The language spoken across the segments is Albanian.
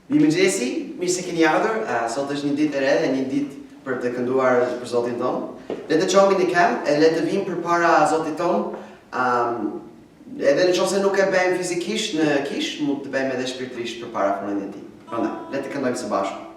Wie men zessi, mi se kini ouder, soltas ni dit ered en ni dit per de kanduar per zotiton. Let chom in de camp en let vin prepara zotiton. En dan chose no que bem fisikisch ne kisch, mut bem me spiritualisch prepara for neti. Pronto, let kan dan se baixo.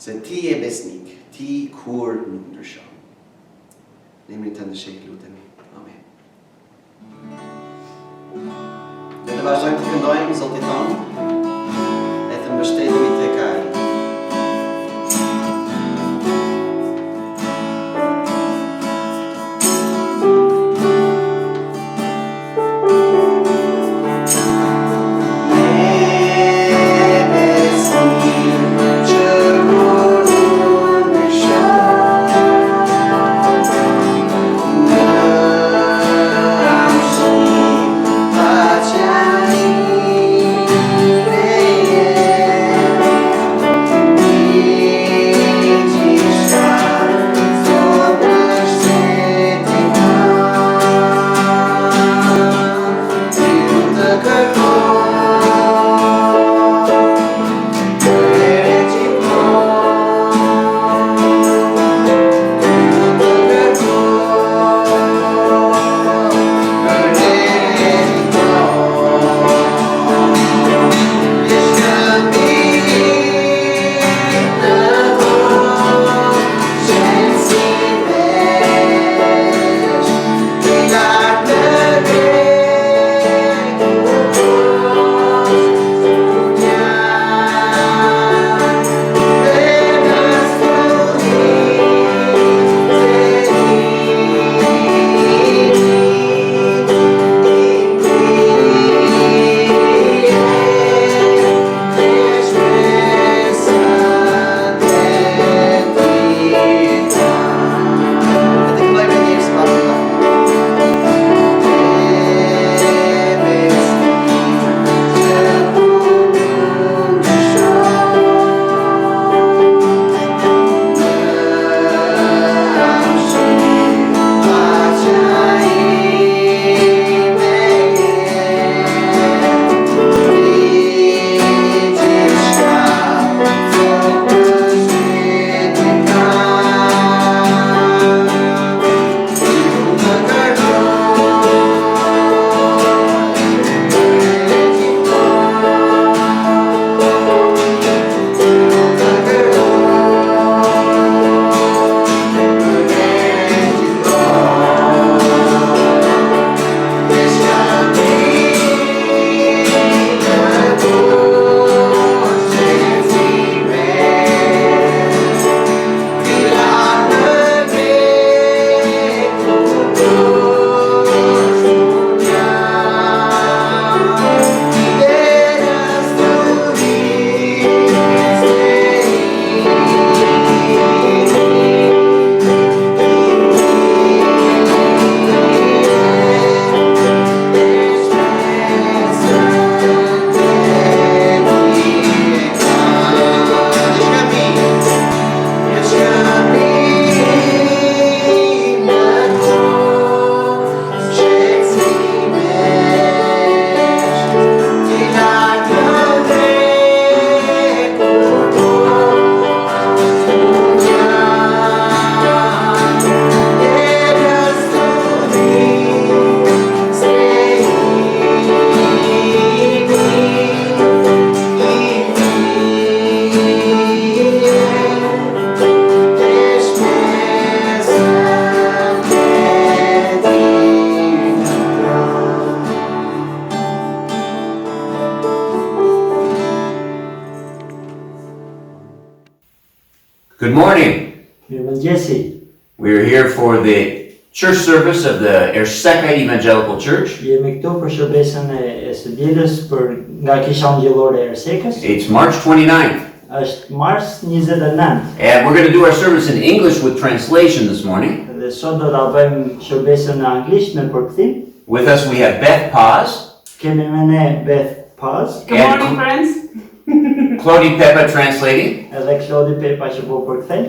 Se ti e besnik, ti kur nundrsha. Nemri tande shake lutemi. Amen. Det var sånt kan då i sånt itan. Ett en bestede mit te kai. Good morning. Mirëmëngjesi. We're here for the church service of the Erseka Evangelical Church. Jemi këtu për shërbesën e së dielës nga Kisha Ungjillore e Ersekës. It's March 29th. Është Mars 29. And we're going to do our service in English with translation this morning. Dhe sot do ta bëjmë shërbesën në anglisht me përkthim. With us we have Beth Paz. Kemi me ne Beth Paz. Good morning, friends. Claudie Peppa translating. Edhe Claudi Pepa që po përkthej.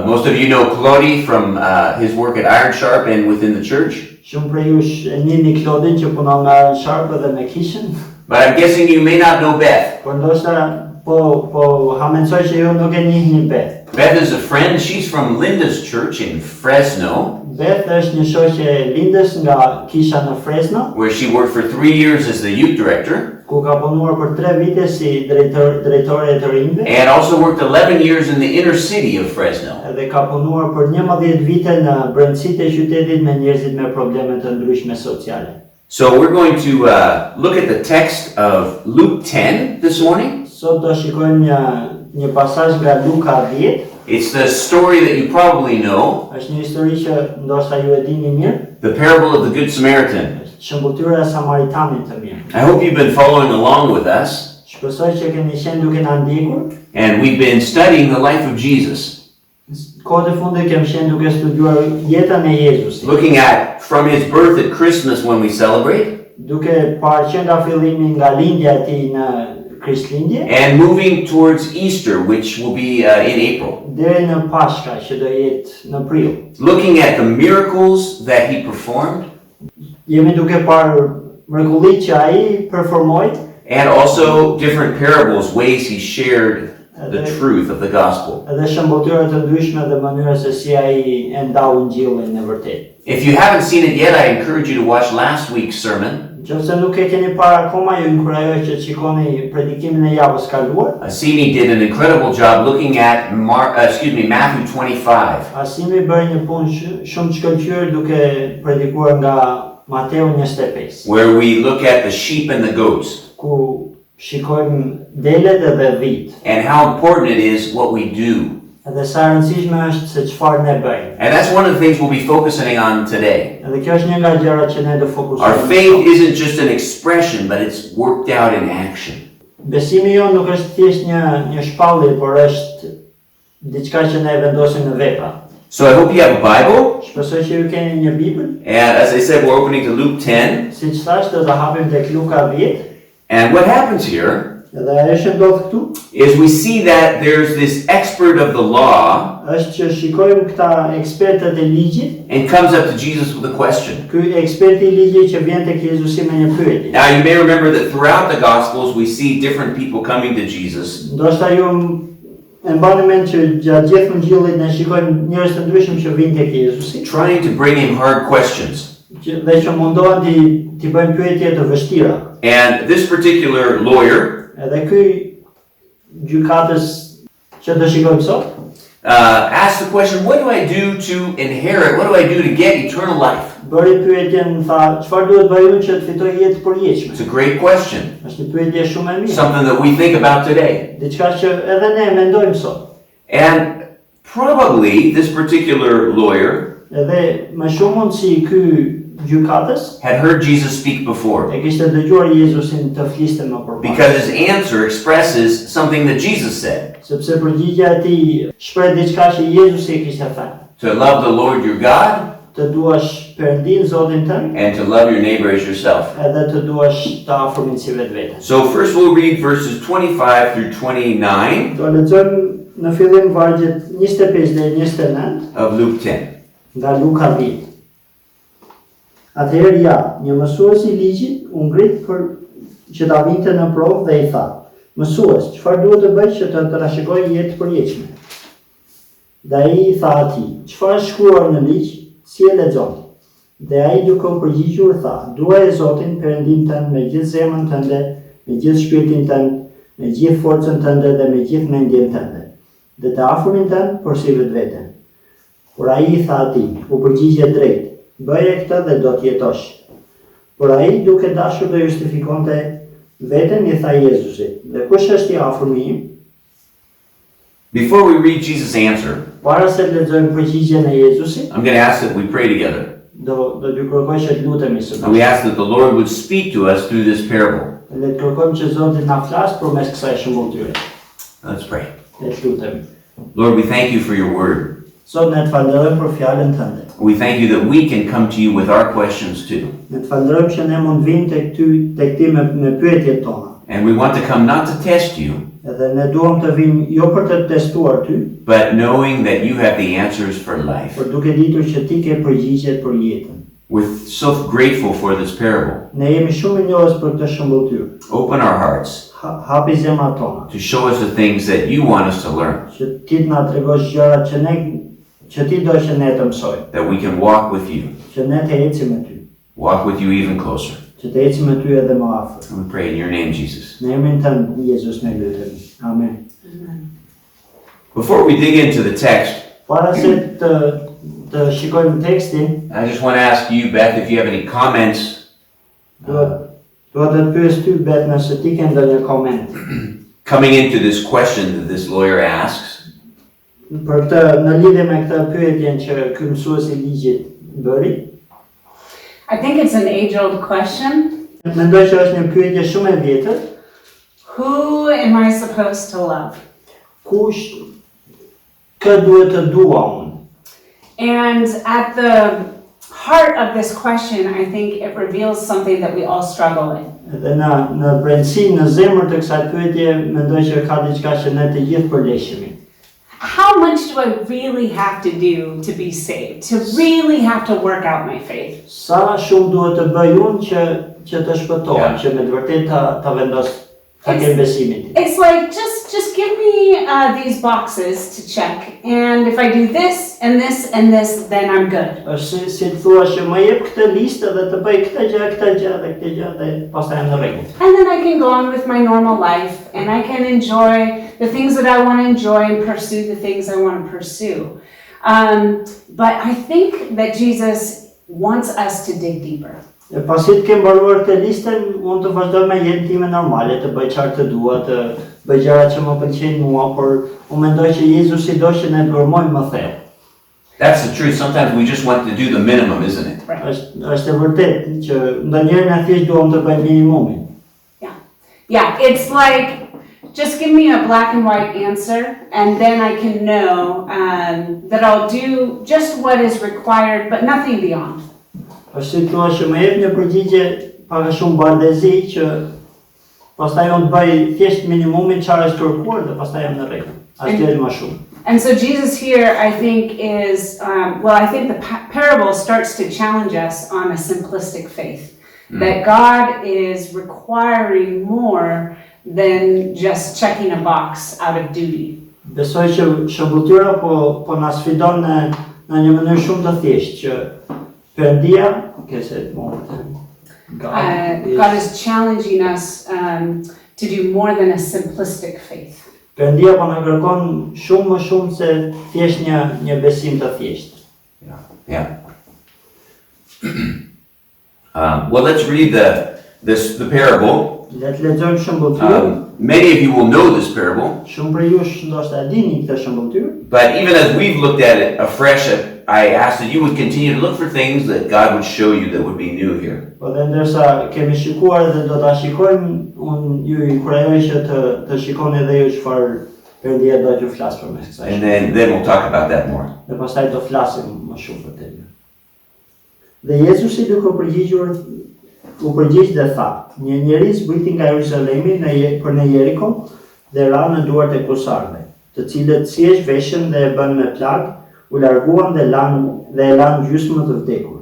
Most of you know Claudie from his work at Iron Sharp and within the church. Shumë prej jush e njihni Claudin që punon me Iron Sharp dhe me Kishën. But I'm guessing you may not know Beth. Por ndoshta po hamensoj që ju nuk e njihni Beth. Beth is a friend. She's from Linda's church in Fresno. Beth është një shoqe e Lindës nga Kisha në Fresno, where she worked for 3 years as the youth director. Ku ka punuar për 3 vite si drejtore e të rinjve. And also worked 11 years in the inner city of Fresno. Edhe ka punuar për 11 vite në brendësitë e qytetit me njerëzit me probleme të ndryshme sociale. So we're going to look at the text of Luke 10 this morning. Sot do shikojmë një pasazh nga Luka 10. It's the story that you probably know. Është një histori që ndoshta ju e dini mirë. The parable of the Good Samaritan. Shëmbultyra e Samaritanit të mirë. I hope you've been following along with us. Shpresoj që keni qenë duke na ndjekur. And we've been studying the life of Jesus. Kohët e fundit kemi qenë duke studiuar jetën e Jezusit. Looking at from his birth at Christmas when we celebrate. Duke parë që nga fillimi nga lindja e tij në Krishtlindje. And moving towards Easter, which will be in April. Deri në Pashka që do jetë në prill. Looking at the miracles that he performed. Jemi duke parë mrekullitë që ai performoi. And also different parables, ways he shared the truth of the gospel. Edhe shëmbultyra të ndryshme dhe mënyra se si ai e ndau Ungjillin e vërtetë. If you haven't seen it yet, I encourage you to watch last week's sermon. Nëse nuk e keni parë akoma, ju inkurajoj që shikoni predikimin e javës kaluar. Asimi did an incredible job looking at Matthew 25. Asimi bëri një punë shumë shkëlqyer duke predikuar nga Mateu 25. Where we look at the sheep and the goats. Ku shikojmë delet edhe vit. And how important it is what we do. Edhe sa e rëndësishme është se çfarë ne bëjmë. And that's one of the things we'll be focusing on today. Edhe kjo është një nga gjërat që ne do fokusojmë. Our faith isn't just an expression, but it's worked out in action. Besimi jon nuk është thjesht një shpallje, por është diçka që ne vendosim në vepra. So I hope you have a Bible. Shpresoj që ju keni një Bibël. And as I said, we're opening to Luke 10. Siç thash, do ta hapim tek Luka 10. And what happens here Edhe ajo që ndodh këtu is we see that there's this expert of the law është që shikojmë këta ekspertët e ligjit. and comes up to Jesus with a question. Ky eksperti I ligjit që vjen tek Jezusi me një pyetje. Now you may remember that throughout the Gospels we see different people coming to Jesus. Ndoshta ju e mbani mend që gjatë gjithë Ungjillit ne shikojmë njerëz të ndryshëm që vijnë tek Jezusi, Trying to bring him hard questions. Dhe që mundohen t'i bëjnë pyetje të vështira. And this particular lawyer Edhe ky gjykatës që do shikojmë sot asked the question, what do I do to inherit? What do I do to get eternal life? bëri pyetjen, tha, çfarë duhet bëj unë që të fitoj jetë përjetshme? It's a great question. Është një pyetje shumë e mirë. Something that we think about today. Diçka që edhe ne mendojmë sot. And probably this particular lawyer Edhe më shumë mundsi ky gjykatës had heard Jesus speak before. e kishte dëgjuar Jezusin të fliste më përpara. Because his answer expresses something that Jesus said. Sepse përgjigjja e tij shpreh diçka që Jezusi e kishte thënë. To love the Lord your God Të duash Perëndin Zotin tënd and to love your neighbor as yourself. edhe të duash të afërmin si vetveten. So first we'll read verses 25 through 29 Do lexojmë në fillim vargjet 25 deri 29 of Luke 10. nga Luka 10. Atëherë një mësues I ligjit u ngrit për që ta vinte në provë dhe I tha: "Mësues, çfarë duhet të bëj që të trashëgoj jetë përjetshme?" Dhe ai I tha atij: "Çfarë është shkruar në ligj? Si e lexon?" Dhe ai duke u përgjigjur tha: "Duaj Zotin Perëndin tënd me gjithë zemrën tënde, me gjithë shpirtin tënd, me gjithë forcën tënde dhe me gjithë mendjen tënde, dhe të afërmin tënd por si vetveten." Por ai I tha atij: "U përgjigje drejt. Bëje këtë dhe do të jetosh." Por ai duke dashur të justifikonte veten I tha Jezusit: "Dhe kush është I afërmi im?" Before we read Jesus' answer, Para se të lexojmë përgjigjen e Jezusit, I'm going to ask that we pray together. do t'ju kërkoj që të lutemi së And we bashku. ask that the Lord would speak to us through this parable. Le të kërkojmë që Zoti na flas përmes kësaj shëmbulltyre. Let's pray. Le të lutemi. Lord, we thank you for your word. Zot, ne të falenderojmë për fjalën tënde. We thank you that we can come to you with our questions too. Ne të falenderojmë që ne mund vim tek ti me pyetjet tona. And we want to come not to test you, Edhe ne duam të vim jo për të testuar ty, but knowing that you have the answers for life. por duke ditur që ti ke përgjigjet për jetën. We're so grateful for this parable. Ne jemi shumë injohës për këtë shëmbulltyrë. Open our hearts Hapi zemrat tona, to show us the things that you want us to learn, që ti të na tregosh gjërat që ti do që ne të mësojmë, that we can walk with you, që ne të ecim me ty, walk with you even closer. që të ecim me ty edhe më afër. And we pray in your name, Jesus. Në emrin tënd, Jezus, ne lutemi. Amen. Before we dig into the text, Para se të shikojmë tekstin, I just want to ask you, Beth, if you have any comments dua të pyes ty Bet nëse ti ke ndonjë koment coming into this question that this lawyer asks. për këtë në lidhje me këtë pyetjen që ky mësues i ligjit bëri. I think it's an age-old question. Mendoj që është një pyetje shumë e vjetër. Who am I supposed to love? Kush kë duhet të dua unë? And at the heart of this question, I think it reveals something that we all struggle with. Edhe në brendësi, në zemër të kësaj pyetje, mendoj që ka diçka që ne të gjithë përleshemi. How much do I really have to do to be saved? To really have to work out my faith? Sa shumë duhet të bëj unë që të shpëtohem, Yeah. që me të vërtet ta vendos ta kem besimin tim. It's like, just give me these boxes to check. And if I do this and this and this, then I'm good. Është si të thua që më jep këtë listë dhe të bëj këtë gjë dhe pastaj në rregull. And then I can go on with my normal life and I can enjoy the things that I want to enjoy and pursue the things I want to pursue. But I think that Jesus wants us to dig deeper. E pasi të kem mbaruar këtë listën, unë të vazhdoj me jetën time normale, të bëj çfarë të dua, të bëj gjërat që më pëlqejnë mua, por unë mendoj që Jezusi do që ne të gërmojmë më thellë. That's the truth. Sometimes we just want to do the minimum, isn't it? Është e vërtetë që ndonjëherë ne thjesht duam të bëjmë minimumin. Yeah, it's like, just give me a black and white answer and then I can know that I'll do just what is required, but nothing beyond. Është si thua që më jep një përgjigje pak a shumë bardezi që pastaj unë të bëj thjesht minimumin çfarë është kërkuar dhe pastaj jam në rregull. Asgjë më shumë. And so Jesus here, I think, is, I think the parable starts to challenge us on a simplistic faith. That God is requiring more than just checking a box out of duty. Besoj që shëmbulltyra po na sfidon në një mënyrë shumë të thjeshtë që Perëndia, God is challenging us to do more than a simplistic faith. Perëndia po na kërkon shumë më shumë se thjesht një besim të thjeshtë. Yeah. Well, let's read the parable. Le të lexojmë shëmbulltyrën. Many of you will know this parable, Shumë prej jush ndoshta e dini këtë shëmbulltyrë. but even as we've looked at it afresh, I ask that you would continue to look for things that God would show you that would be new here. Po dhe ndërsa kemi shikuar dhe do ta shikojmë, unë ju inkurajoj që të shikoni edhe ju çfarë Perëndia do t'ju flasë përmes kësaj. And then we'll talk about that more. Dhe pastaj do flasim më shumë për të. Dhe Jezusi duke u përgjigj dhe tha: një njeri zbriti nga Jerusalemi për në Jeriko dhe ra në duart e kusarve, të cilët thjesht veshën dhe e bën me plag, u larguan dhe e lanë gjysmë të vdekur.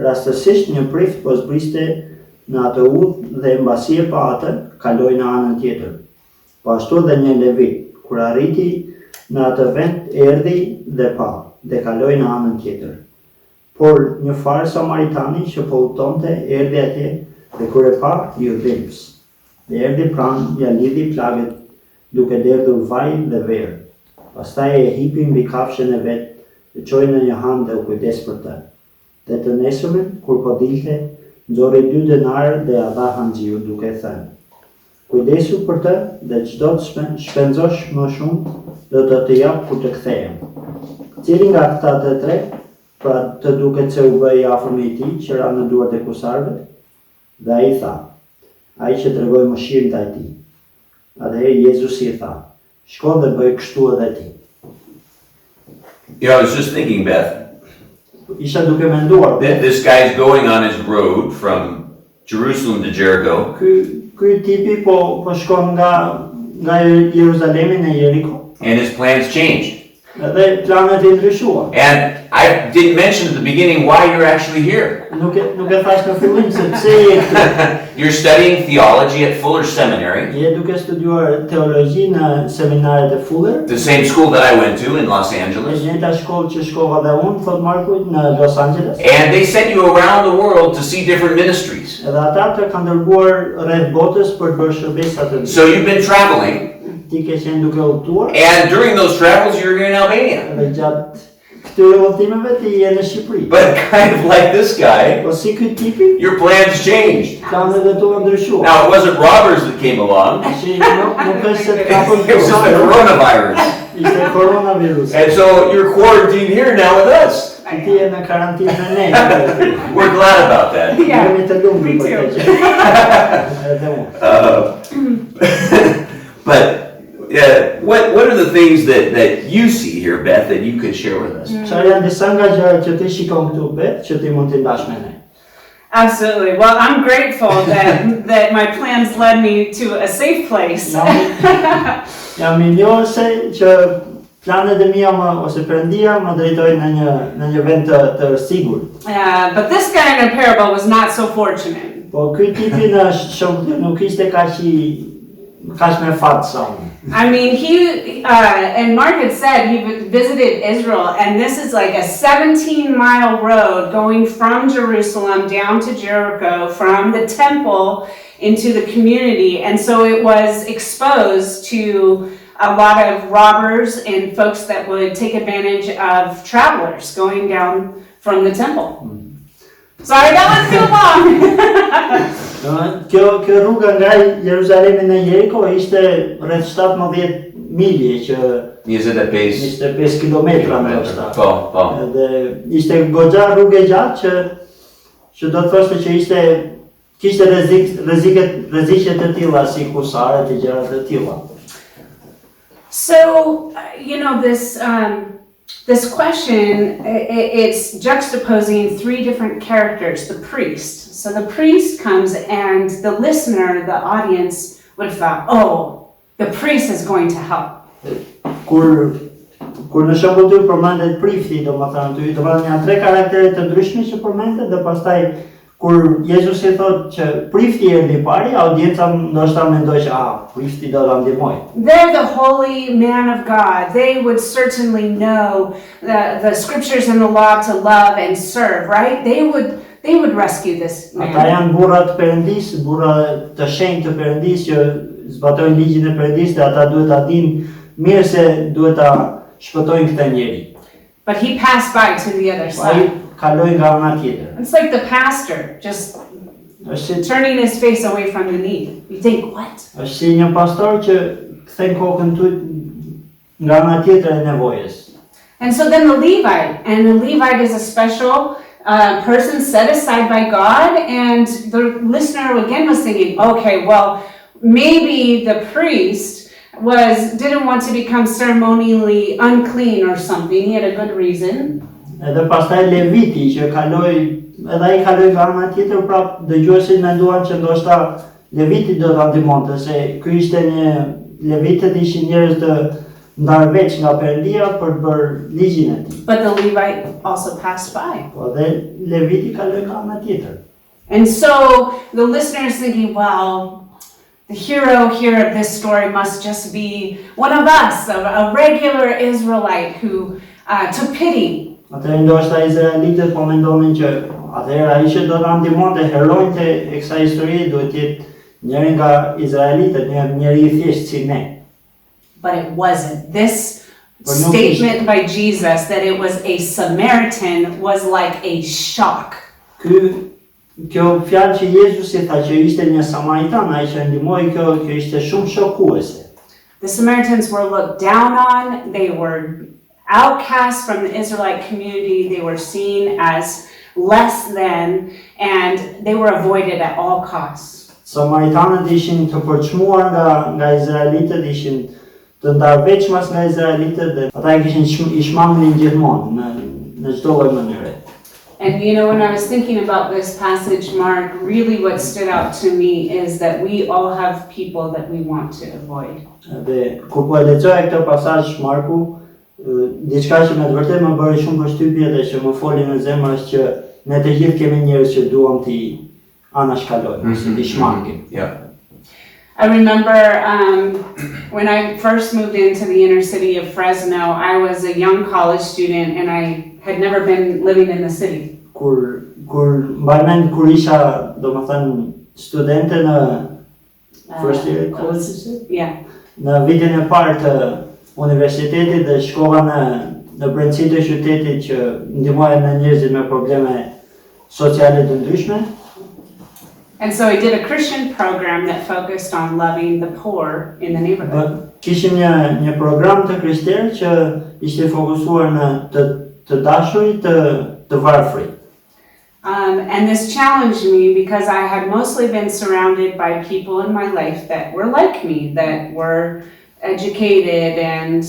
Rastësisht një prift po zbriste në atë udhë dhe mbasi e pa atë, kaloi në anën tjetër. Po ashtu dhe një levit, kur arriti në atë vend, erdhi dhe pa, dhe kaloi në anën tjetër. Por një farë Samaritani që po udhtonte erdhi atje dhe kur e pa, ju dhimbs. Dhe erdhi pranë, ja lidhi plagët, duke derdhur vaj dhe verë. Pastaj e hipi mbi kafshën e vet, e çoi në një han dhe u kujdes për të. Dhe të nesërmen, kur po dilte, nxorri 2 denarë dhe ja dha Hanxiu duke thënë: Kujdesu për të dhe çdo të shpenzosh më shumë do të të jap kur të kthehem. Cili nga këta të tre, pra të duket se u bëi afër me tij, që ra në duart e kusarve, dhe ai tha, ai që tregoi mëshirë ndaj tij. Atëherë Jezusi i tha, shko dhe bëj kështu edhe ti. You know, I was just thinking, Beth, Isha duke menduar, that this guy's going on his road from Jerusalem to Jericho, ky tipi po shkon nga Jeruzalemi në Jeriko, and his plans changed. Edhe planet i ndryshuan. And I didn't mention at the beginning why you're actually here. Nuk e thash në fillim se pse je këtu. You're studying theology at Fuller Seminary, Je duke studiuar teologji në seminaret e Fuller. the same school that I went to in Los E Angeles. njëjta shkollë që shkova dhe unë, thot Marku, në Los Angeles. And they sent you around the world to see different ministries. Edhe ata të kanë dërguar rreth botës për të bërë shërbesa të So you've been traveling, Ti ke qenë duke udhëtuar. and during those travels you're in Albania. Edhe gjatë këtyre udhëtimeve ti je në Shqipëri. But kind of like this guy, Po si ky tipi, your plans changed. planet e tua ndryshuan. Now, it wasn't robbers that came along, Shi nuk është se të kapën it was the coronavirus. Ishte koronavirus. And so you're quarantined here now with us. Ti je në karantinë me ne. We're glad about that. Yeah, Jemi të lumtur me për too. këtë gjë. Edhe unë. But what are the things that you see here, Beth, that you could share with us? Çfarë janë disa nga gjërat që ti shikon këtu Bet, që ti mund t'i ndash me ne? Absolutely. Well, I'm grateful that my plans led me to a safe place. Jam mirë se që planet e mia ose Perëndia më drejtoi në një vend të sigurt. But this guy in a parable was not so fortunate. Po ky tipi në shokë nuk ishte kaq me fat sa unë. I mean, and Mark had said he visited Israel, and this is like a 17-mile road going from Jerusalem down to Jericho, from the temple into the community, and so it was exposed to a lot of robbers and folks that would take advantage of travelers going down from the temple. Sorry, that was too long. Kjo rruga nga Jeruzalemi në Jeriko ishte rreth 17 milje që 25 kilometra ndoshta. Po. Dhe ishte goxha rrugë gjatë që do të thoshte që kishte rreziqe të tilla si kusare të gjëra të tilla. So, this question, it's juxtaposing three different characters, the priest. So the priest comes and the listener, the audience, would have thought, oh, the priest is going to help. Kur në shembull ty përmendet prifti, domethënë janë tre karaktere të ndryshme që përmendet dhe pastaj kur Jezusi thotë që prifti erdhi pari, audienca ndoshta mendoi që prifti do ta ndihmoj. They're the holy man of God. They would certainly know the scriptures and the law to love and serve, right? They would rescue this man. Ata janë burra të Perëndis, burra të shenjtë të Perëndis që zbatojnë ligjin e Perëndis dhe ata duhet ta dinë mirë se duhet ta shpëtojnë këtë njeri. But he passed by to the other side. Kaloi nga ana tjetër. It's like the pastor just turning his face away from the need. You think, what? Është si një pastor që kthen kokën tut nga ana tjetër e nevojës. And so then the Levite is a special person set aside by God, and the listener again was thinking, okay, well, maybe the priest didn't want to become ceremonially unclean or something. He had a good reason. Edhe pastaj Leviti që kaloi nga ana tjetër, prap dëgjuesit menduan që ndoshta Leviti do ta ndihmonte se ky ishte një Levitët ishin njerëz të ndarveç nga Perëndia për të bërë ligjin e tij. But the Levite also passed by. Po dhe Leviti kaloi nga ana tjetër. And so the listener is thinking, well, the hero here of this story must just be one of us, a regular Israelite who took pity. Atëherë ndoshta izraelitët po mendonin që atëherë ai që do ta ndihmonte heroin e kësaj historie duhet të jetë njëri nga izraelitët, njëri I thjeshtë si ne. But it wasn't. This statement by Jesus that it was a Samaritan was like a shock. Ky Kjo fjalë që Jezusi tha që ishte një Samaritan, ai që ndihmoi, kjo ishte shumë shokuese. The Samaritans were looked down on, they were outcast from the Israelite community, they were seen as less than, and they were avoided at all costs. Samaritanët ishin të përçmuar nga izraelitët, ishin të ndarveçmas nga izraelitët dhe ata I kishin I shmangnin gjithmonë në çdo lloj mënyre. And you know, when I was thinking about this passage, Mark, really what stood out to me is that we all have people that we want to avoid. Dhe kur po e lexoja këtë pasazh Marku, diçka që me të vërtetë më bëri shumë përshtypje dhe që më foli në zemër është që ne të gjithë kemi njerëz që duam t'i anashkalojmë, ose t'i shmangim. Yeah. I remember when I first moved into the inner city of Fresno, I was a young college student and I had never been living in the city. Kur mbaj mend kur isha, domethënë, studente në first year college, Yeah. në vitin e parë të universitetit dhe shkova në brendësi të qytetit që ndihmoja në njerëzit me probleme sociale të ndryshme. And so I did a Christian program that focused on loving the poor in the neighborhood. Kishim një program të krishterë që ishte fokusuar në të dashurit të varfrit. And this challenged me because I had mostly been surrounded by people in my life that were like me, that were educated and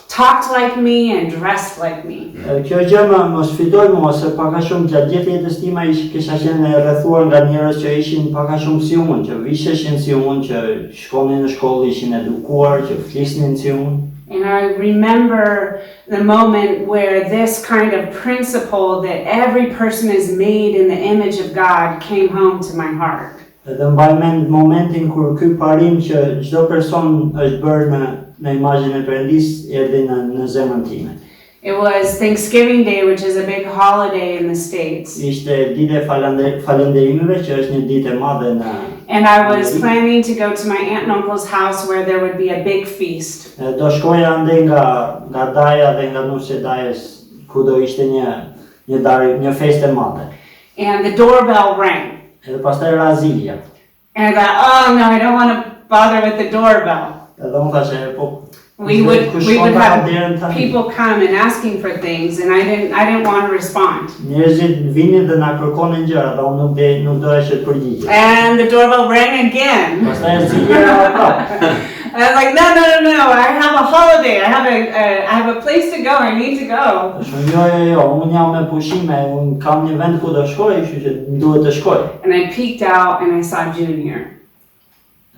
talked like me and dressed like me. Kjo gjë më sfidoi mua se pak a shumë gjatë gjithë jetës time kisha qenë rrethuar nga njerëz që ishin pak a shumë si unë, që visheshin si unë, që shkonin në shkollë, ishin edukuar, që flisnin si unë. And I remember the moment where this kind of principle that every person is made in the image of God came home to my heart. Edhe mbaj mend momentin kur ky parim që çdo person është bërë në imazhin e Perëndis erdhi në zemrën time. It was Thanksgiving Day, which is a big holiday in the States. Ishte ditë e falënderimeve, që është një ditë e madhe në. And I was planning to go to my aunt and uncle's house where there would be a big feast. Do shkoja ande nga daja dhe nga nusi e dajes ku do ishte një festë e madhe. And the doorbell rang. Edhe pastaj razilja. And I thought, oh no, I don't want to bother with the doorbell. Edhe unë thashë, po. We would have people come and asking for things, and I didn't want to respond. Njerëzit vinin dhe na kërkonin gjëra, dhe unë nuk doja që të përgjigjesh. And the doorbell rang again. Pastaj razilja prapë. And I was like, no, I have a holiday, I have a place to go, I need to go. Jo, unë jam me pushime, unë kam një vend ku do shkoj, kështu që duhet të shkoj. And I peeked out and I saw Junior.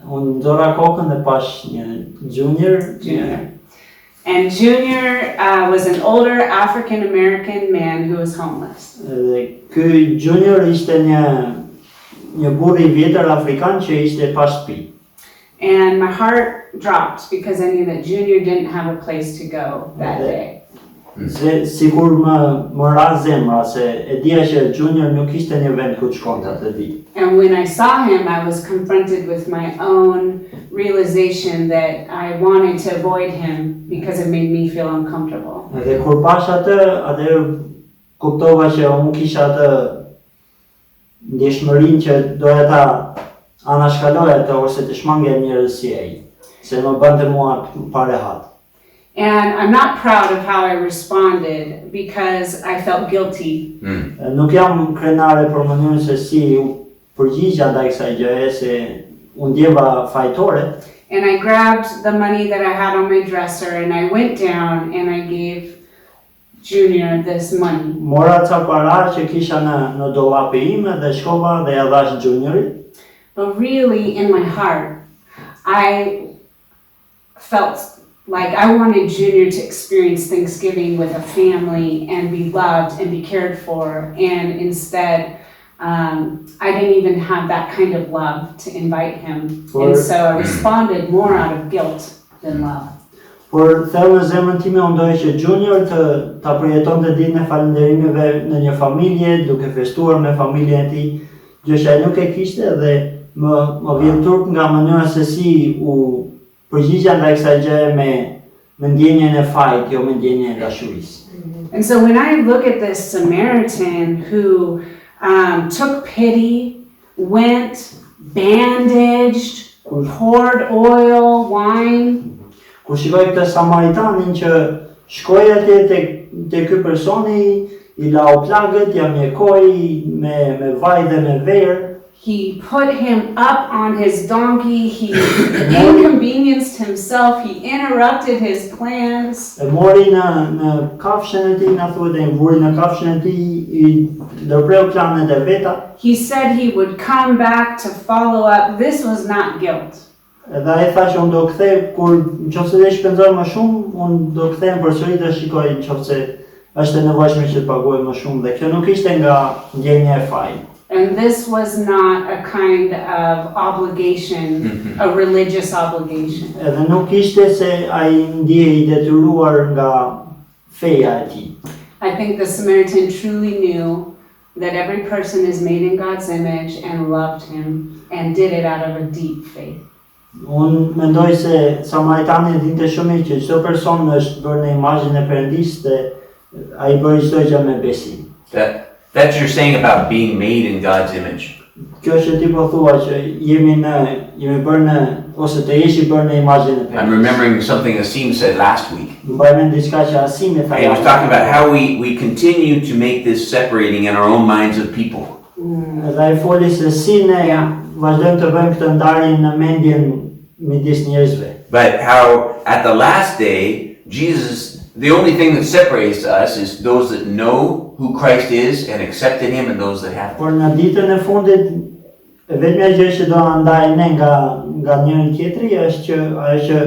Unë nxora kokën dhe pash një Junior. And Junior was an older African American man who was homeless. Dhe ky Junior ishte një burr I vjetër afrikan që ishte pa shtëpi. And my heart dropped because I knew that Junior didn't have a place to go that day. Sigur më ra zemra se e dija që Junior nuk ishte një vend ku të shkonte atë ditë. And when I saw him, I was confronted with my own realization that I wanted to avoid him because it made me feel uncomfortable. Dhe kur pash atëherë kuptova që unë kisha atë ndjeshmërinë që doja ta anashkaloja atë ose të shmangja njerëz si ai, se më bënte mua pa rehat. And I'm not proud of how I responded because I felt guilty. Nuk jam krenare për mënyrën se si përgjigja ndaj kësaj gjëje, se unë ndjeva fajtore. And I grabbed the money that I had on my dresser and I went down and I gave Junior this money. Mora ca para që kisha në dollapi ime dhe shkova dhe ja dhash Juniorit. But really in my heart, I felt like I wanted Junior to experience Thanksgiving with a family and be loved and be cared for, and instead I didn't even have that kind of love to invite him. And so I responded more out of guilt than love. Por thellë në zemrën time unë doja që Junior ta përjetonte ditën e falënderimeve në një familje, duke festuar me familjen e tij, gjë që ai nuk e kishte dhe më vjen turp nga mënyra se si u përgjigja ndaj kësaj gjëje me ndjenjen e fajit, jo me ndjenjen e dashurisë. And so when I look at this Samaritan who took pity, went, bandaged, poured oil, wine. Kur shikoj këtë Samaritanin që shkoi atje te ky personi, I lau plagët, ja mjekoi me vaj dhe me verë. He put him up on his donkey, he inconvenienced himself, he interrupted his plans. E mori në kafshën e tij, na thuhet e vuri në kafshën e tij, I ndërpreu planet e veta. He said he would come back to follow up. This was not guilt. Edhe ai thashë unë do kthej kur nëse dhe shpenzoj më shumë, unë do kthehem përsëri të shikoj nëse është e nevojshme që të paguaj më shumë dhe kjo nuk ishte nga ndjenja e fajit. And this was not a kind of obligation, a religious obligation. Edhe nuk ishte se ai ndjej I detyruar nga feja e tij. I think the Samaritan truly knew that every person is made in God's image and loved him and did it out of a deep faith. Unë mendoj se Samaritani dinte shumë mirë që çdo person është bërë në imazhin e Perëndisë dhe ai bëri çdo gjë me besim. That's you're saying about being made in God's image. Kjo është ti po thua që jemi bërë në ose të jesh I bërë në imazhin e I'm Perëndisë. remembering something Asim said last week. Mbaj mend diçka që Asimi tha. He was talking about how we continue to make this separating in our own minds of people. Edhe ai foli se si ne vazhdojmë të bëjmë këtë ndarje në mendjen midis njerëzve. But how at the last day, the only thing that separates us is those that know who Christ is and accepted him and those that haven't. Por në ditën e fundit vetmja gjë që do na ndajë ne nga njëri tjetri është që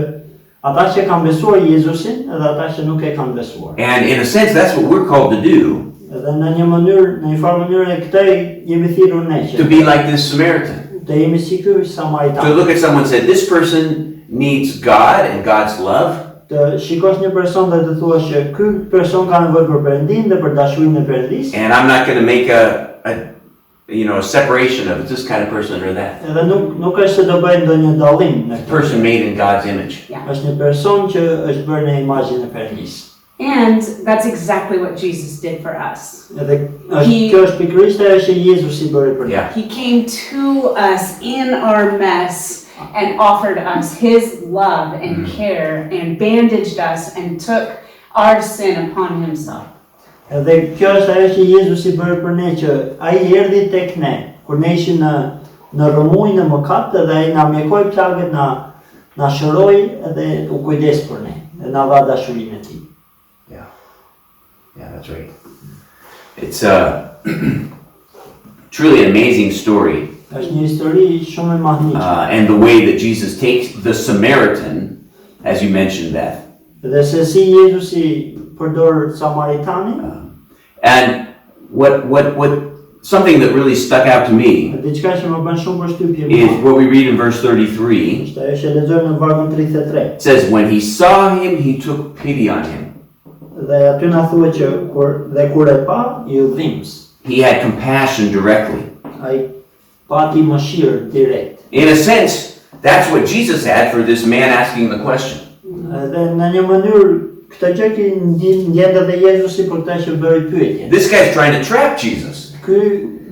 ata që kanë besuar Jezusin edhe ata që nuk e kanë besuar. And in a sense, that's what we're called to do. Edhe në një farë mënyrë këtë jemi thirrur ne To be like this Samaritan. Të jemi si ky Samaritan. To look at someone and say, this person needs God and God's love. Të shikosh një person dhe të thuash që ky person ka nevojë për Perëndin dhe për dashurinë e Perëndisë. And I'm not going to make a separation of this kind of person or that. Edhe nuk është se do bëj ndonjë dallim në këtë. Person made in God's image. Është një person që është bërë në imazhin e Perëndisë. And that's exactly what Jesus did for us. Edhe kjo është pikërisht ajo që Jezusi bëri për ne. He came to us in our mess and offered us his love and care and bandaged us and took our sin upon himself. Edhe kjo është ajo që Jezusi bëri për ne, që ai erdhi tek ne kur ne ishim në rrëmuj në mëkat dhe ai na mjekoi plagët, na shëroi edhe u kujdes për ne dhe na dha dashurinë e tij. Yeah, that's right. It's truly an amazing story. Është një histori shumë e mahnitshme. And the way that Jesus takes the Samaritan, as you mentioned, Beth. Dhe se si Jezusi përdor Samaritanin. And what something that really stuck out to me Diçka që më bën shumë përshtypje is what we read in verse 33. Është ajo që lexojmë në vargun 33. It says, when he saw him, he took pity on him. Dhe aty na thuhet që kur e pa, I udhëzims. He had compassion directly. Ai pati mëshirë direkt. In a sense, that's what Jesus had for this man asking the question. Dhe në një mënyrë këtë gjë që ndjen edhe Jezusi për këtë që bëri pyetjen. This guy's trying to trap Jesus. Ky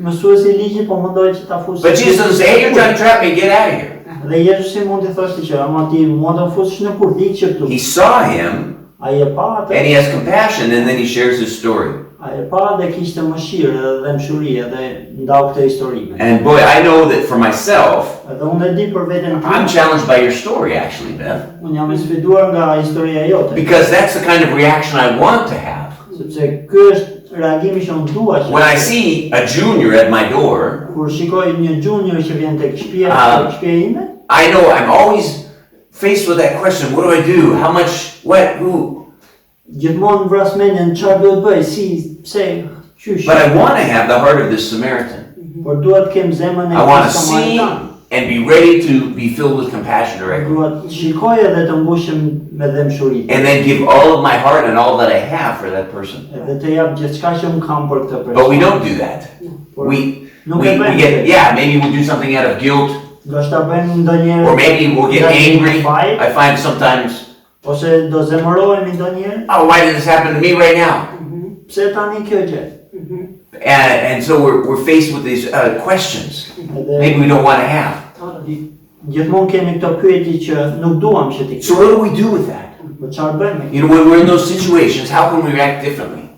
mësuesi I ligjit po mendoi që ta fusë. But Jesus doesn't say, hey, you're trying to trap me, get out of here. Dhe Jezusi mund të thoshte që ama ti mund të fusësh në kurrë këtu. He saw him, Ai e pa atë. and he has compassion, and then he shares his story. Ai e pa dhe kishte mëshirë dhe mshuri dhe ndau këtë histori. And boy, I know that for myself, Edhe unë e di për veten I'm time. challenged by your story, actually, Beth. Unë jam I sfiduar nga historia jote. Because that's the kind of reaction I want to have. Sepse ky është reagimi që unë dua që When I see a junior at my door, kur shikoj një junior që vjen tek shtëpia ime, I know I'm always faced with that question, what do I do? How much, what, who? gjithmonë vras mendjen çfarë duhet bëj, si, pse, qysh. But I want to have the heart of this Samaritan. Por duhet kem zemrën e I want to këtij see Samaritan. and be ready to be filled with compassion directly. Duhet shikoj edhe të mbushem me dëmshuri. And then give all of my heart and all that I have for that person. Edhe të jap gjithçka që un kam për këtë person. But we don't do that. Por We nuk e bëjmë. get, maybe we'll do something out of guilt, Do shta bëjmë ndonjëherë. or maybe we'll get nga një angry. fajt, I find sometimes, ose do zemërohemi ndonjëherë. oh, why did this happen to me right now? Pse tani kjo gjë? And so we're faced with these questions maybe we don't want to have. Gjithmonë kemi këto pyetje që nuk duam që t'i So what do we do with that? Çfarë bëjmë? You know, when we're in those situations, how can we react differently?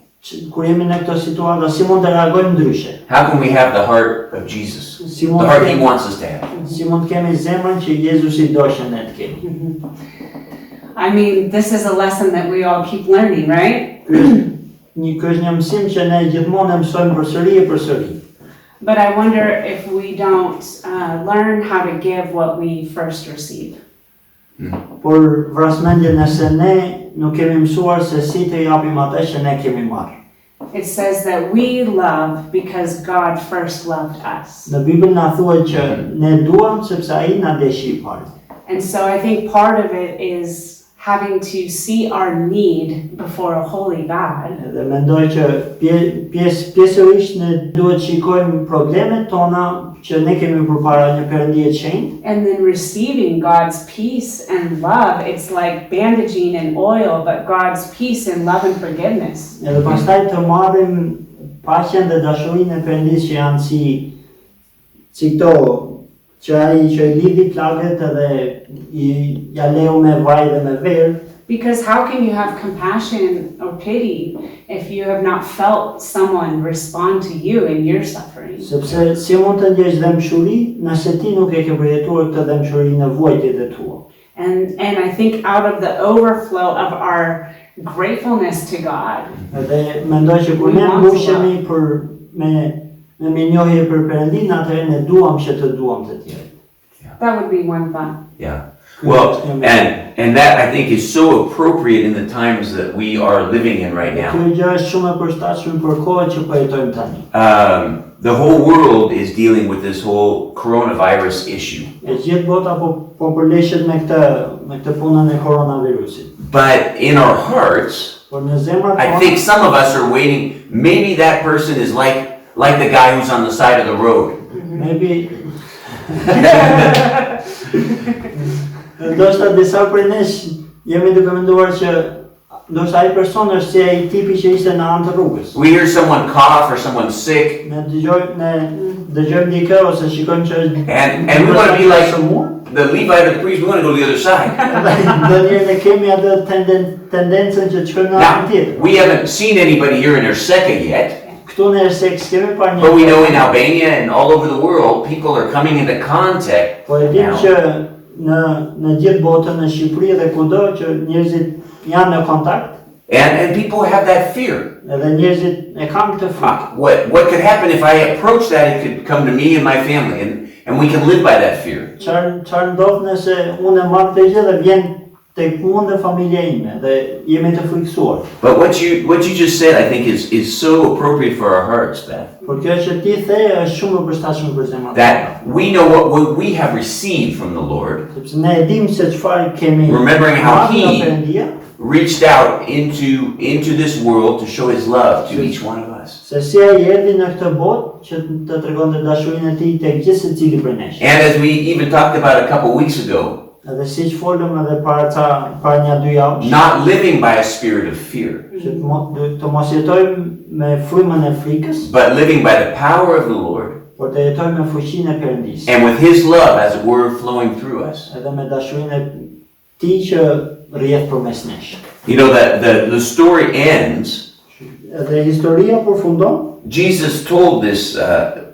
Kur jemi në këto situata, si mund të reagojmë ndryshe? How can we have the heart of Jesus? Si The mund heart të he kemi, wants us to have. si mund të kemi zemrën që Jezusi do që ne të kemi? I mean, this is a lesson that we all keep learning, right? Ky është një mësim që ne gjithmonë e mësojmë përsëri e përsëri. But I wonder if we don't learn how to give what we first receive. Por vrasmendje nëse ne nuk kemi mësuar se si të japim atë që ne kemi marrë. It says that we love because God first loved us. Në Bibël na thuhet që ne duam sepse ai na deshi parë. And so I think part of it is having to see our need before a holy God. Dhe mendoj që pjesërisht ne duhet shikojmë problemet tona që ne kemi përpara një Perëndie të shenjtë. And then receiving God's peace and love, it's like bandaging in oil, but God's peace and love and forgiveness. Edhe pastaj të marrim paqen dhe dashurinë e Perëndisë që janë si këto që ai që I lidhi plagët edhe ja leu me vaj dhe me verë. Because how can you have compassion or pity if you have not felt someone respond to you in your suffering? Sepse si mund të ndjesh dëmshuri nëse ti nuk e ke përjetuar këtë dëmshuri në nevojat e tua. And I think out of the overflow of our gratefulness to God, Edhe mendoj që kur ne mbushemi me mirënjohje për Perëndin, atëherë ne duam që të duam të tjerë. that would be one thought. Yeah. Well, and that I think is so appropriate in the times that we are living in right now. Kjo gjë është shumë e përshtatshme për kohën që po jetojmë tani. The whole world is dealing with this whole coronavirus issue. E gjithë bota po përleshet me këtë punën e koronavirusit. But in our hearts, Por në zemrat I think some of us are waiting. Maybe that person is like the guy who's on the side of the road. Maybe ndoshta disa prej nesh jemi duke menduar që ndoshta ai person është si ai tipi që ishte në anë të rrugës. We hear someone cough or someone sick, Ne dëgjojmë dikë ose shikojmë që është and we want to be like the Levite or the priest. We want to go to the other side. Ndonjëherë ne kemi atë tendencën që të shkojmë në anën Now, tjetër. we haven't seen anybody here in Erseka yet, Këtu në Ersek s'kemi parë but we një. know in Albania and all over the world, people are coming into contact Po e dim now. që në gjithë botën, në Shqipëri dhe kudo që njerëzit janë në kontakt, And people have that fear. edhe njerëzit e kanë këtë frikë. What could happen if I approach that? It could come to me and my family, and we can live by that fear. Çfarë ndodh nëse unë e marr këtë gjë dhe vjen tek unë dhe familja ime dhe jemi të frikësuar. But what you just said, I think, is so appropriate for our hearts, Beth. Por kjo që ti the është shumë e përshtatshme për zemrat. That we know what we have received from the Lord, Sepse ne e dimë se çfarë kemi. Remembering how marrë nga he- Perëndia, reached out into this world to show his love to each one of us. se si ai erdhi në këtë botë që të tregonte dashurinë e tij tek gjithë secili prej nesh. And as we even talked about a couple weeks ago, Edhe siç folëm edhe para një 2 javësh, not living by a spirit of fear, që të mos jetojmë me frymën e frikës, but living by the power of the Lord por të jetojmë me fuqinë e Perëndisë. and with his love as it were flowing through us. Edhe me dashurinë e tij që rrjedh përmes nesh. You know, the story ends. Edhe historia përfundon. Jesus told this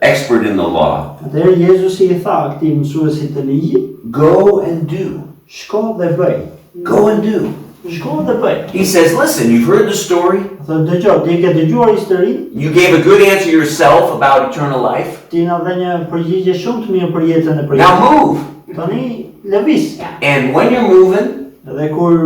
expert in the law, Atëherë Jezusi I tha këtij mësuesit të ligjit, go and do. shko dhe bëj. Go and do. Shko dhe bëj. He says, listen, you've heard the story. Thotë dëgjoj, ti ke dëgjuar historinë, You gave a good answer yourself about eternal life. ti na dhe një përgjigje shumë të mirë për jetën e Now përjetës. move. Tani lëviz. And when you're moving, Edhe kur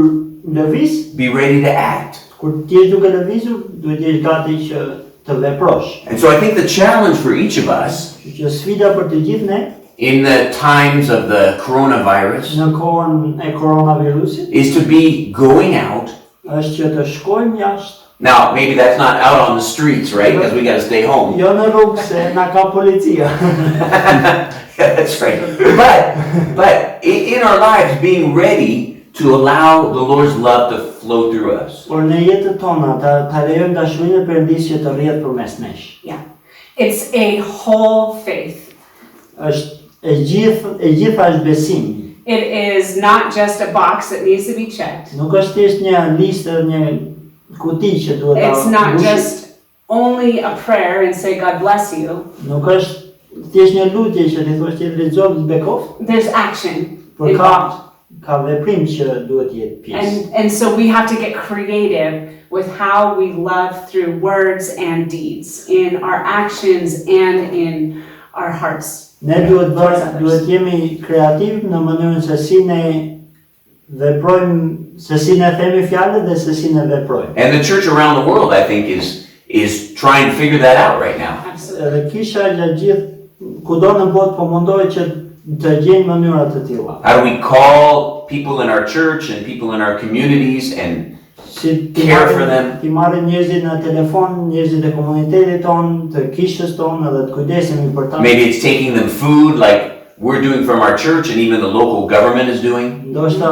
lëviz, be ready to act. kur ti je duke lëvizur, duhet jesh gati që të veprosh. And so I think the challenge for each of us Që sfida për të gjithë ne in the times of the coronavirus në kohën e koronavirusit is to be going out. është që të shkojmë jashtë. Now, maybe that's not out on the streets, right? Because we got to stay home. Jo në rrugë se na ka policia. Yeah, that's right. But in our lives, being ready to allow the Lord's love to flow through us. Por në jetën tona ta lejojmë dashurinë e Perëndisë që të rrjedh përmes nesh. Yeah. It's a whole faith. E gjitha është besimi. It is not just a box that needs to be checked. Nuk është thjesht një listë, një kuti që duhet ta It's not mbushim. just only a prayer and say God bless you. Nuk është thjesht një lutje që ti thua që lexohet bekoft, There's action por ka veprim që duhet të jetë pjesë. and so we have to get creative with how we love through words and deeds, in our actions and in our hearts. Ne duhet jemi kreativ në mënyrën se si ne veprojmë, se si ne themi fjalët dhe se si ne veprojmë. And the church around the world, I think, is trying to figure that out right now. Absolutely. Edhe kisha gjatë gjithë kudo në botë po mundohet që të gjejnë mënyra të tilla. How do we call people in our church and people in our communities and Si care for them? Ti marrim njerëzit në telefon, njerëzit e komunitetit ton, të kishës ton, edhe të kujdesemi për ta. Maybe it's taking them food like we're doing from our church and even the local government is doing. Ndoshta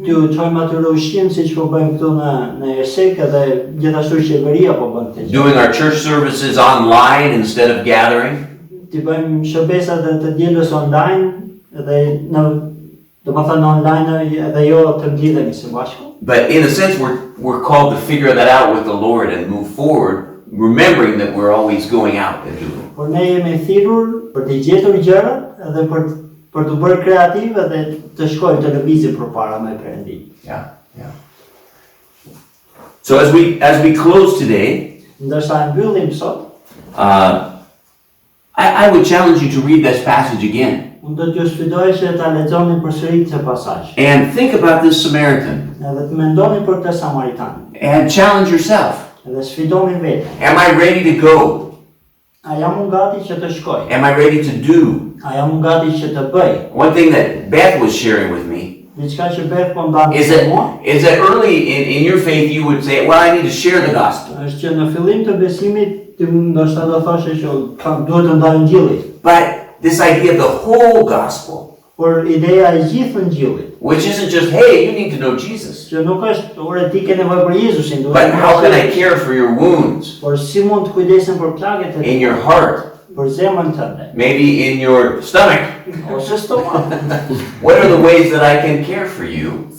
t'ju çojmë atyre ushqim siç po bëjmë këtu në Ersek edhe gjithashtu qeveria po bën këtë gjë. Doing our church services online instead of gathering. Ti bëjmë shërbesa të dielës online edhe domethënë online edhe jo të mblidhemi së bashku. But in a sense, we're called to figure that out with the Lord and move forward, remembering that we're always going out and doing. Por ne jemi thirrur për të gjetur gjërat edhe për të bërë kreativ edhe të shkojmë të lëvizim përpara me Perëndin. Yeah. So as we close today, Ndërsa mbyllim sot, I would challenge you to read this passage again unë do t'ju sfidoj që ta lexoni përsëri këtë pasazh. and think about this Samaritan Edhe të mendoni për këtë Samaritan. and challenge yourself. Edhe sfidoni veten. Am I ready to go? A jam unë gati që të shkoj? Am I ready to do? A jam unë gati që të bëj? One thing that Beth was sharing with me Diçka që Beth po ndante is me mua, that early in your faith you would say, well, I need to share the gospel. është që në fillim të besimit ti ndoshta do thoshe që duhet të ndaj Ungjillit. But this idea of the whole gospel, Por ideja e gjithë Ungjillit, which isn't just, hey, you need to know Jesus, që nuk është ore ti ke nevojë për Jezusin, duhet but të how can I mësosh. care for your wounds Por si mund të kujdesem për plagët e in tua, your heart, për zemrën tënde, maybe in your stomach? ose stomak. What are the ways that I can care for you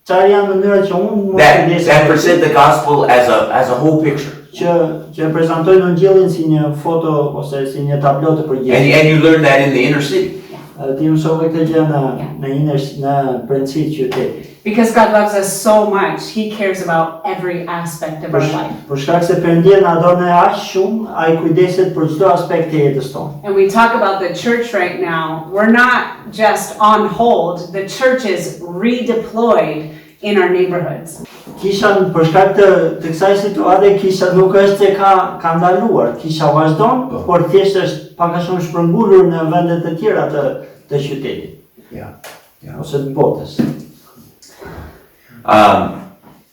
Çfarë janë mënyrat që unë mund të that kujdesem present the gospel as a whole picture? që prezantojnë Ungjillin si një foto ose si një tablo të përgjithshme. And you learn that in the inner city. Ti mësove këtë gjë në brendësitë e qytetit. Because God loves us so much, He cares about every aspect of our life. Për shkak se Perëndia na don aq shumë, ai kujdeset për çdo aspekt të jetës tonë. And we talk about the church right now, we're not just on hold, the church is redeployed in our neighborhoods. Kisha për shkak të kësaj situate, kisha nuk është se ka ndaluar, kisha vazhdon, por thjesht është pak a shumë shpërngulur në vende të tjera të qytetit. Yeah. Ose të botës.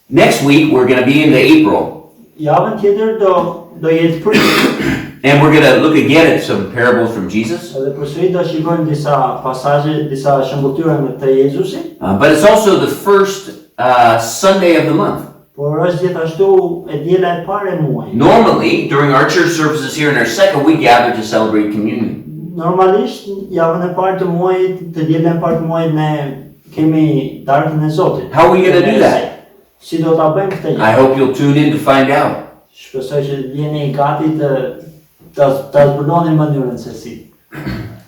Next week we're going to be into April, Javën tjetër do jetë prill. and we're going to look again at some parables from Jesus. Edhe përsëri do shikojmë disa pasazhe, disa shëmbëtyra nga te Jezusi. But it's also the first Sunday of the month. Por është gjithashtu e diela e parë e muajit. Normally, during our church services here in our second, we gather to celebrate communion. Normalisht, javën e parë të muajit, të dielën e parë të muajit ne kemi darkën e Zotit. How are we going to do that? Si do ta bëjmë këtë gjë? I hope you'll tune in to find out. Shpresoj që jeni gati ta zbuloni mënyrën se si.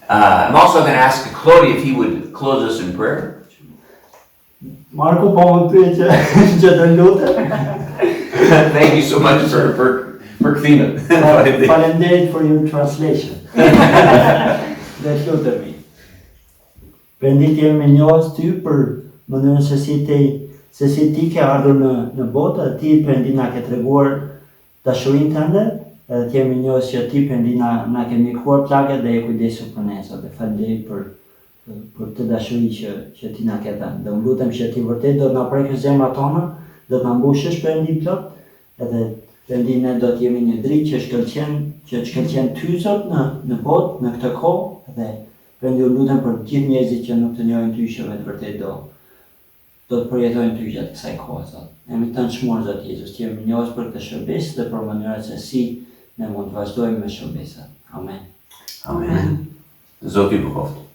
I'm also going to ask Claudia if he would close us in prayer. Marko po më pyet që të lutem. Thank you so much for këthime. Faleminderit for your translation. Dhe lutemi. Perëndit jemi njohës ty për mënyrën se si ti ke ardhur në botë, ti Perëndi na ke treguar dashurinë tënde, edhe ti jemi njohës që ti Perëndi na ke mikuar plagët dhe e kujdesur për ne. Dhe faleminderit për të dashuri që ti na ke dhënë. Dhe unë lutem që ti vërtet do të na prekësh zemrat tona, do të na mbushësh Perëndi plot, edhe Perëndi ne do të jemi një dritë që shkëlqen ty Zot në botë, në këtë kohë, dhe Perëndi unë lutem për gjithë njerëzit që nuk të njohin ty, që vetë vërtet do të përjetojnë ty gjatë kësaj kohe, Zot. Jemi të nshmuar Zot Jezus, ti jemi njohës për këtë shërbesë dhe për mënyrat se si Nem mondva, az dojmy się Amen. Amen. Zoti Buchowt.